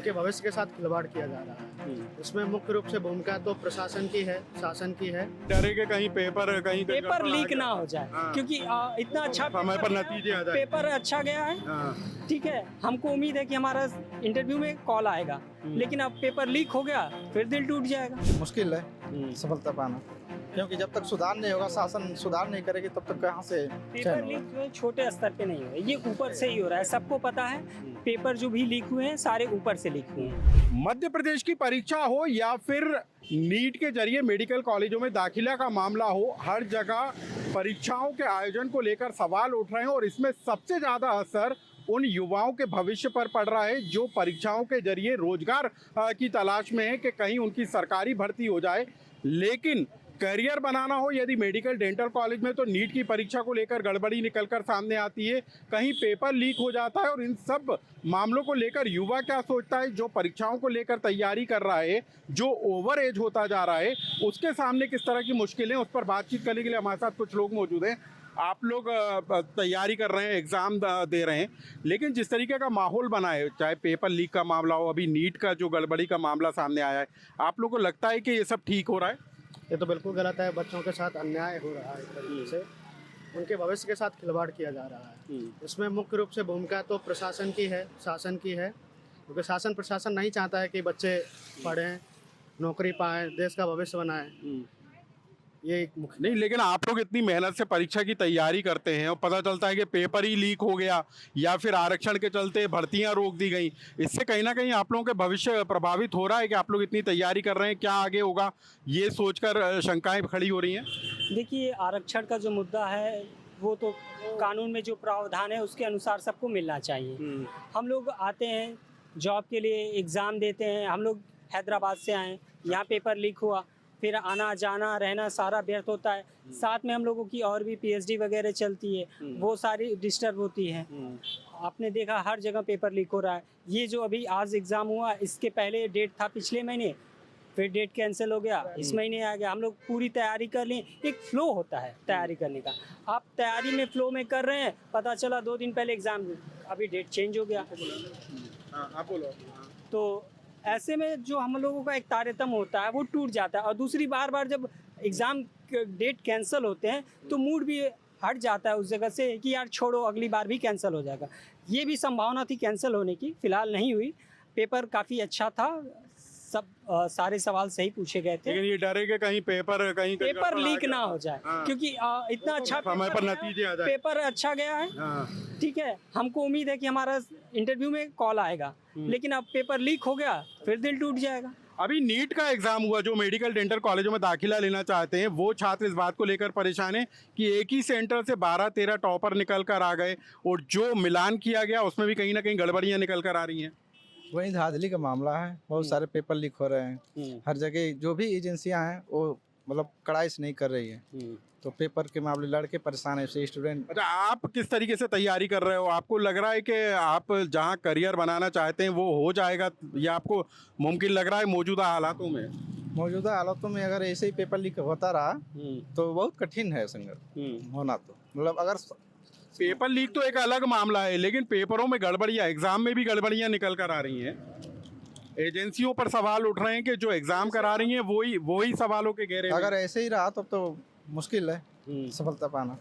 उनके भविष्य के साथ खिलवाड़ किया जा रहा है। इसमें मुख्य रूप से भूमिका तो प्रशासन की है, शासन की है। डरे के कहीं पेपर लीक ना हो जाए, हाँ। क्योंकि इतना अच्छा समय पर नतीजे आ जाए। पेपर अच्छा गया है। हाँ। ठीक है, हमको उम्मीद है कि हमारा इंटरव्यू में कॉल आएगा, लेकिन अब पेपर लीक हो गया फिर दिल टूट जाएगा। मुश्किल है सफलता पाना, क्योंकि जब तक सुधार नहीं होगा, शासन सुधार नहीं करेगी, तब तक कहाँ से पेपर लीक जो है छोटे स्तर पे नहीं हो रहा है, ये ऊपर से ही हो रहा है। सबको पता है पेपर जो भी लीक हुए हैं सारे ऊपर से लीक हुए हैं। मध्य प्रदेश की परीक्षा हो या फिर नीट के जरिए मेडिकल कॉलेजों में दाखिला का मामला हो, हर जगह परीक्षाओं के आयोजन को लेकर सवाल उठ रहे हैं और इसमें सबसे ज़्यादा असर उन युवाओं के भविष्य पर पड़ रहा है जो परीक्षाओं के जरिए रोजगार की तलाश में है कि कहीं उनकी सरकारी भर्ती हो जाए। लेकिन करियर बनाना हो यदि मेडिकल डेंटल कॉलेज में, तो नीट की परीक्षा को लेकर गड़बड़ी निकलकर सामने आती है, कहीं पेपर लीक हो जाता है। और इन सब मामलों को लेकर युवा क्या सोचता है, जो परीक्षाओं को लेकर तैयारी कर रहा है, जो ओवर एज होता जा रहा है, उसके सामने किस तरह की मुश्किलें, उस पर बातचीत करने के लिए हमारे साथ कुछ लोग मौजूद हैं। आप लोग तैयारी कर रहे हैं, एग्ज़ाम दे रहे हैं, लेकिन जिस तरीके का माहौल बना है, चाहे पेपर लीक का मामला हो, अभी नीट का जो गड़बड़ी का मामला सामने आया है, आप लोग को लगता है कि ये सब ठीक हो रहा है? ये तो बिल्कुल गलत है। बच्चों के साथ अन्याय हो रहा है, एक तरीके से उनके भविष्य के साथ खिलवाड़ किया जा रहा है। इसमें मुख्य रूप से भूमिका तो प्रशासन की है, शासन की है, क्योंकि शासन प्रशासन नहीं चाहता है कि बच्चे पढ़ें, नौकरी पाएं, देश का भविष्य बनाएं। ये एक मुख्य नहीं, लेकिन आप लोग इतनी मेहनत से परीक्षा की तैयारी करते हैं और पता चलता है कि पेपर ही लीक हो गया या फिर आरक्षण के चलते भर्तियां रोक दी गई, इससे कहीं ना कहीं आप लोगों के भविष्य प्रभावित हो रहा है कि आप लोग इतनी तैयारी कर रहे हैं, क्या आगे होगा ये सोचकर शंकाएं खड़ी हो रही हैं? देखिए, आरक्षण का जो मुद्दा है वो तो कानून में जो प्रावधान है उसके अनुसार सबको मिलना चाहिए। हम लोग आते हैं जॉब के लिए, एग्ज़ाम देते हैं। हम लोग हैदराबाद से आए, यहाँ पेपर लीक हुआ, फिर आना जाना रहना सारा व्यर्थ होता है। साथ में हम लोगों की और भी पीएचडी वगैरह चलती है, वो सारी डिस्टर्ब होती है। आपने देखा हर जगह पेपर लीक हो रहा है। ये जो अभी आज एग्ज़ाम हुआ, इसके पहले डेट था पिछले महीने, फिर डेट कैंसिल हो गया, इस महीने आ गया। हम लोग पूरी तैयारी कर लें, एक फ्लो होता है तैयारी करने का। आप तैयारी में फ्लो में कर रहे हैं, पता चला 2 दिन पहले एग्ज़ाम, अभी डेट चेंज हो गया। आप बोलो। तो ऐसे में जो हम लोगों का एक तारतम्य होता है वो टूट जाता है। और दूसरी बार जब एग्ज़ाम डेट कैंसिल होते हैं तो मूड भी हट जाता है उस जगह से कि यार छोड़ो, अगली बार भी कैंसिल हो जाएगा। ये भी संभावना थी कैंसिल होने की, फिलहाल नहीं हुई। पेपर काफ़ी अच्छा था, सब सारे सवाल सही पूछे गए थे। लेकिन ये डरे के कहीं पेपर लीक ना हो जाए, क्योंकि इतना अच्छा समय पर नतीजे आ जाए। पेपर अच्छा गया है। ठीक है, हमको उम्मीद है कि हमारा इंटरव्यू में कॉल आएगा, लेकिन अब पेपर लीक हो गया फिर दिल टूट जाएगा। अभी नीट का एग्जाम हुआ, जो मेडिकल डेंटल कॉलेजों में दाखिला लेना चाहते हैं वो छात्र इस बात को लेकर परेशान हैं कि एक ही सेंटर से 12-13 टॉपर निकल कर आ गए और जो मिलान किया गया उसमें भी कहीं ना कहीं गड़बड़ियां निकल कर आ रही हैं। वही धांधली का मामला है। बहुत सारे पेपर लीक हो रहे हैं हर जगह। जो भी एजेंसियां हैं वो मतलब कड़ाई से नहीं कर रही है, तो पेपर के मामले लड़के परेशान है, स्टूडेंट। अच्छा, आप किस तरीके से तैयारी कर रहे हो? आपको लग रहा है कि आप जहां करियर बनाना चाहते हैं वो हो जाएगा, या आपको मुमकिन लग रहा है मौजूदा हालातों में? मौजूदा हालातों में अगर ऐसे ही पेपर लीक होता रहा तो बहुत कठिन है संघर्ष होना। तो मतलब अगर पेपर लीक तो एक अलग मामला है, लेकिन पेपरों में गड़बड़ियाँ, एग्जाम में भी गड़बड़ियाँ निकल कर आ रही हैं। एजेंसियों पर सवाल उठ रहे हैं कि जो एग्जाम करा रही हैं वही सवालों के घेरे में। अगर ऐसे ही रहा तो मुश्किल है सफलता पाना,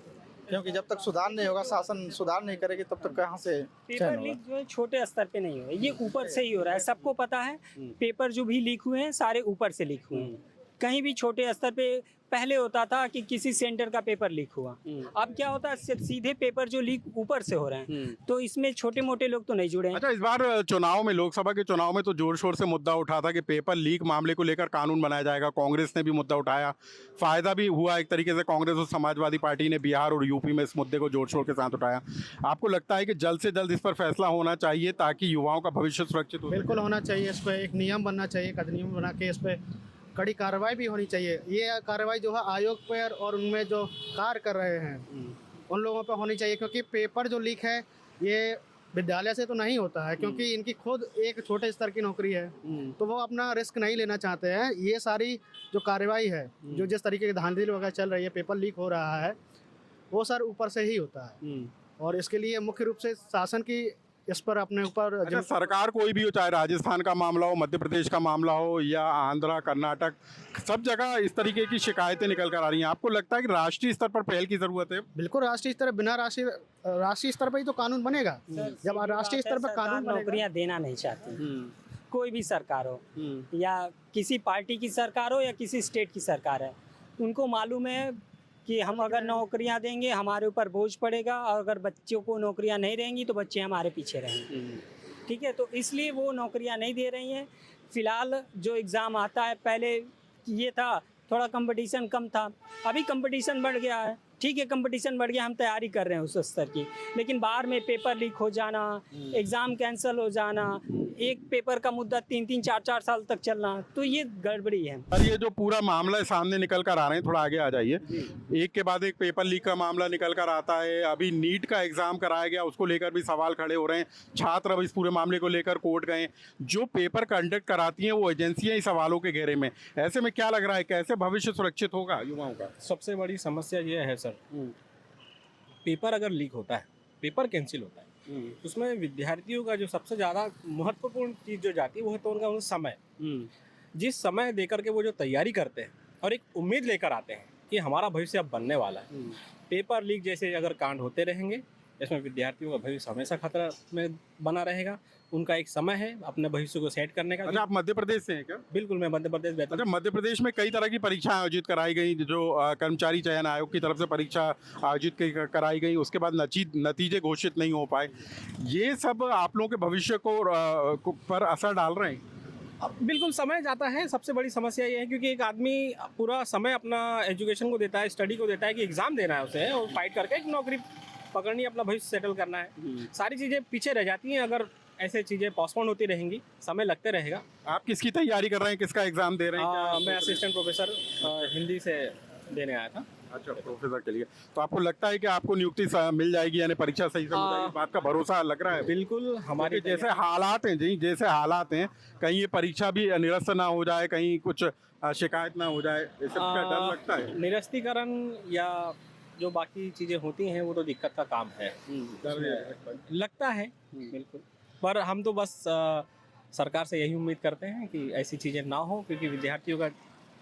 क्योंकि जब तक सुधार नहीं होगा, शासन सुधार नहीं करेगी, तब तक कहाँ से पेपर लीक जो है छोटे स्तर पे नहीं हो रहा है, ये ऊपर से ही हो रहा है। सबको पता है पेपर जो भी लीक हुए हैं सारे ऊपर से लीक हुए हैं। कहीं भी छोटे स्तर पे पहले होता था कि किसी सेंटर का पेपर लीक हुआ, अब क्या होता है सीधे पेपर जो लीक ऊपर से हो रहे हैं, तो इसमें छोटे मोटे लोग तो नहीं जुड़े हैं। अच्छा, इस बार चुनाव में, लोकसभा के चुनाव में तो जोर शोर से मुद्दा उठा था कि पेपर लीक मामले को लेकर कानून बनाया जाएगा। कांग्रेस ने भी मुद्दा उठाया, फायदा भी हुआ एक तरीके से। कांग्रेस और समाजवादी पार्टी ने बिहार और यूपी में इस मुद्दे को जोर शोर के साथ उठाया। आपको लगता है कि जल्द से जल्द इस पर फैसला होना चाहिए ताकि युवाओं का भविष्य सुरक्षित हो? बिल्कुल होना चाहिए। इस पर एक नियम बनना चाहिए, एक अधिनियम बना के इस पर कड़ी कार्रवाई भी होनी चाहिए। ये कार्रवाई जो है आयोग पर और उनमें जो कार्य कर रहे हैं उन लोगों पर होनी चाहिए, क्योंकि पेपर जो लीक है ये विद्यालय से तो नहीं होता है, क्योंकि इनकी खुद एक छोटे स्तर की नौकरी है, तो वो अपना रिस्क नहीं लेना चाहते हैं। ये सारी जो कार्रवाई है, जो जिस तरीके की धांधली वगैरह चल रही है, पेपर लीक हो रहा है, वो सर ऊपर से ही होता है। और इसके लिए मुख्य रूप से शासन की इस पर अपने ऊपर अच्छा, सरकार कोई भी हो, चाहे राजस्थान का मामला हो, मध्य प्रदेश का मामला हो या आंध्रा, कर्नाटक, सब जगह इस तरीके की शिकायतें निकल कर आ रही हैं। आपको लगता है कि राष्ट्रीय स्तर पर पहल की जरूरत है? बिल्कुल राष्ट्रीय स्तर, बिना राष्ट्रीय स्तर पर ही तो कानून बनेगा। जब राष्ट्रीय स्तर पर कानून बनेगा, नौकरियां देना नहीं चाहती, कोई भी सरकार हो या किसी पार्टी की सरकार हो या किसी स्टेट की सरकार है, उनको मालूम है कि हम अगर नौकरियां देंगे हमारे ऊपर बोझ पड़ेगा, और अगर बच्चों को नौकरियां नहीं रहेंगी तो बच्चे हमारे पीछे रहेंगे। ठीक है, तो इसलिए वो नौकरियां नहीं दे रही हैं। फिलहाल जो एग्ज़ाम आता है, पहले ये था थोड़ा कंपटीशन कम था, अभी कंपटीशन बढ़ गया है। ठीक है, कंपटीशन बढ़ गया, हम तैयारी कर रहे हैं उस स्तर की, लेकिन बाहर में पेपर लीक हो जाना, एग्ज़ाम कैंसिल हो जाना, एक पेपर का मुद्दा 3-3, 4-4 साल तक चलना, तो ये गड़बड़ी है। और ये जो पूरा मामला है सामने निकल कर आ रहे हैं, थोड़ा आगे आ जाइए। एक के बाद एक पेपर लीक का मामला निकल कर आता है। अभी नीट का एग्जाम कराया गया, उसको लेकर भी सवाल खड़े हो रहे हैं। छात्र अब इस पूरे मामले को लेकर कोर्ट गए। जो पेपर कंडक्ट कराती हैं वो एजेंसियां ही सवालों के घेरे में। ऐसे में क्या लग रहा है, कैसे भविष्य सुरक्षित होगा युवाओं का? सबसे बड़ी समस्या ये है सर, पेपर अगर लीक होता है, पेपर कैंसिल होता है, उसमें विद्यार्थियों का जो सबसे ज़्यादा महत्वपूर्ण चीज़ जो जाती है वो है तो उनका समय। जिस समय देकर के वो जो तैयारी करते हैं और एक उम्मीद लेकर आते हैं कि हमारा भविष्य अब बनने वाला है, पेपर लीक जैसे अगर कांड होते रहेंगे, इसमें विद्यार्थियों का भविष्य हमेशा खतरा में बना रहेगा। उनका एक समय है अपने भविष्य को सेट करने का। अच्छा, आप मध्य प्रदेश से हैं क्या? बिल्कुल, मैं मध्य प्रदेश बैठा। अच्छा, मध्य प्रदेश में कई तरह की परीक्षाएं आयोजित कराई गई, जो कर्मचारी चयन आयोग की तरफ से परीक्षा आयोजित कराई गई, उसके बाद नतीजे घोषित नहीं हो पाए। ये सब आप लोगों के भविष्य को पर असर डाल रहे हैं? अब बिल्कुल समय जाता है। सबसे बड़ी समस्या ये है क्योंकि एक आदमी पूरा समय अपना एजुकेशन को देता है, स्टडी को देता है कि एग्ज़ाम देना है उसे और फाइट करके एक नौकरी पकड़नी है, अपना भविष्य सेटल करना है। सारी चीज़ें पीछे रह जाती हैं अगर ऐसे चीज़ें पोस्टपोन होती रहेंगी, समय लगते रहेगा। आप किसकी तैयारी कर रहे हैं, किसका एग्जाम दे रहे हैं? मैं असिस्टेंट प्रोफेसर हिंदी से देने आया था। अच्छा, प्रोफेसर के लिए। तो आपको लगता है कि आपको नियुक्ति मिल जाएगी, यानी परीक्षा सही से हो जाएगी, इस बात का भरोसा लग रहा है? बिल्कुल, हमारे जैसे हालात हैं जी, जैसे हालात हैं, कहीं ये परीक्षा भी निरस्त ना हो जाए, कहीं कुछ शिकायत ना हो जाए, इस सब का डर लगता है? निरस्तीकरण या जो बाकी चीज़ें होती हैं वो तो दिक्कत का काम है, लगता है बिल्कुल। पर हम तो बस सरकार से यही उम्मीद करते हैं कि ऐसी चीज़ें ना हो, क्योंकि विद्यार्थियों का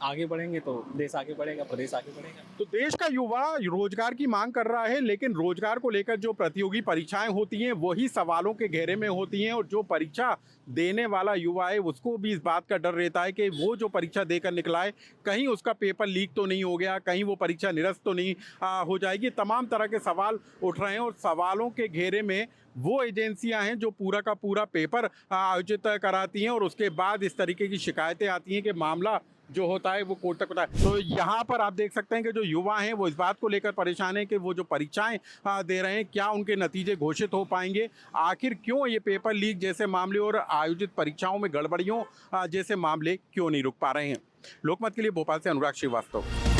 आगे बढ़ेंगे तो देश आगे बढ़ेगा, प्रदेश आगे बढ़ेगा। तो देश का युवा रोजगार की मांग कर रहा है, लेकिन रोजगार को लेकर जो प्रतियोगी परीक्षाएं होती हैं वही सवालों के घेरे में होती हैं, और जो परीक्षा देने वाला युवा है उसको भी इस बात का डर रहता है कि वो जो परीक्षा देकर निकला है कहीं उसका पेपर लीक तो नहीं हो गया, कहीं वो परीक्षा निरस्त तो नहीं हो जाएगी। तमाम तरह के सवाल उठ रहे हैं, और सवालों के घेरे में वो एजेंसियां हैं जो पूरा का पूरा पेपर आयोजित कराती हैं, और उसके बाद इस तरीके की शिकायतें आती हैं कि मामला जो होता है वो कोर्ट तक होता है। तो यहाँ पर आप देख सकते हैं कि जो युवा हैं वो इस बात को लेकर परेशान हैं कि वो जो परीक्षाएं दे रहे हैं, क्या उनके नतीजे घोषित हो पाएंगे, आखिर क्यों ये पेपर लीक जैसे मामले और आयोजित परीक्षाओं में गड़बड़ियों जैसे मामले क्यों नहीं रुक पा रहे हैं। लोकमत के लिए भोपाल से अनुराग श्रीवास्तव।